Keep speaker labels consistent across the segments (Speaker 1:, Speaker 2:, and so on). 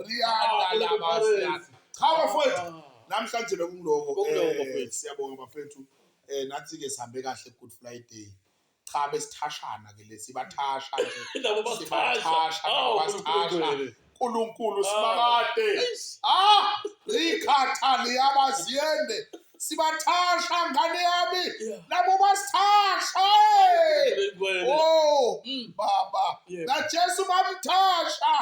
Speaker 1: Rihanna labasi. Cha bafowethu. Namhlanje bekungiloko siyabonga bafethu nathi ke sihambe kahle Good Friday cha besithashana ke lesibathasha nje sibathasha nabasithasha uNkulunkulu sibakade likhatha liyabaziyende sibathasha ngane yami labo basithasha oh baba na Jesu bamthasha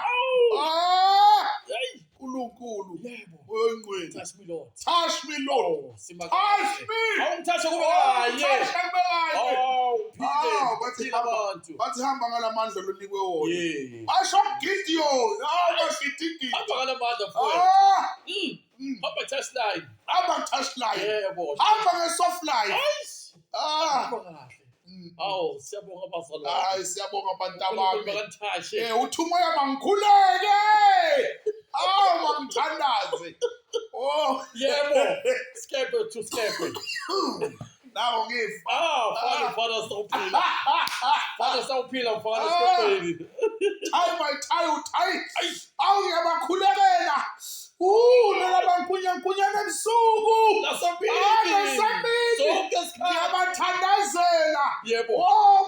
Speaker 1: uNkulunkulu oyingcwele touch me Lord touch me Lord touch me awumthasha kube kanye bathi hamba ngalamandla lonikwe wona basho Gideon bashithi hamba ngalamandla mfowethu hamba touch line yebo hamba ngesoft line siyabonga abazalwane siyabonga abantu abami uthi umoya bangikhuleke mangithandaze yebo skepe to skepe nawo ngifa father sawuphila mfana skepeni tie ngiyabakhulekela nalabankunyankunyana ebusuku nasambili ngiyabathandazela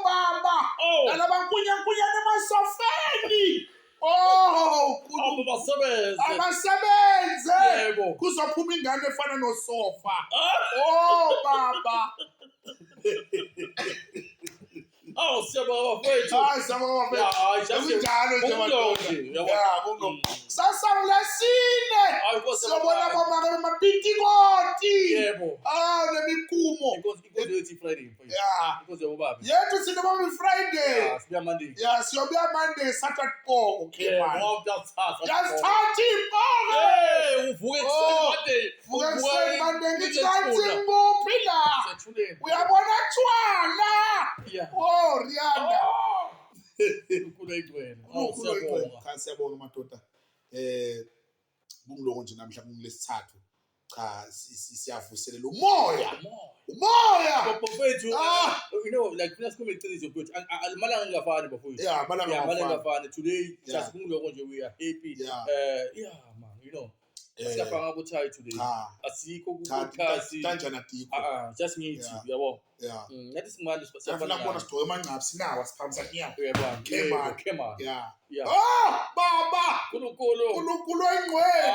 Speaker 1: baba nalabankunyankunyana emasofeni abasebenze kuzophuma ingane efana nosofa baba siyabonga bafethu siyabonga bafethu sasa ulasine siyabona bomake bemapitikoti nemikumo yethu sinoma Friday siyobuya Monday Saturday poko just uvuke Monday ngithi kanti ngophila uyabona tshwala Rihanna siyabonga madoda kungiloko nje namhla kungilesithathu cha siyavuselela umoya bafethu like let's come to this good malanga ngafani bafethu malanga ngafani today just kungiloko nje we are happy man siyafanga ukuthi today asikho kukhasi kanjani adikho just ngithi uyabo ngathi simanje siyafuna ukubona sigcoke amanqaphi sinawa siphambisa nyawo uyabona kema baba uNkulunkulu oyingcwele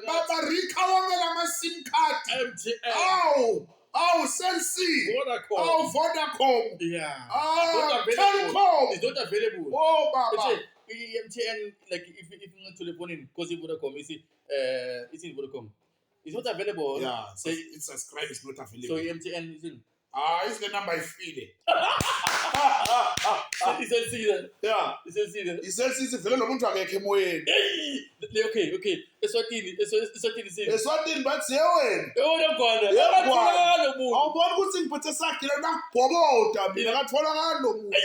Speaker 1: baba rikha wonke lama sim card MTN Cell C Vodacom Telkom is not available baba MTN like if you not telephone because Vodacom it's in Vodacom it's not available so it's subscribe is not available so MTN is in it's the number I feel it iselsizwe vele nomuntu akekho emoyeni okay eswatini bathi wena awubona ukuthi ngiphethe sakhe la nakubhoboda mina ngathola ngalo muntu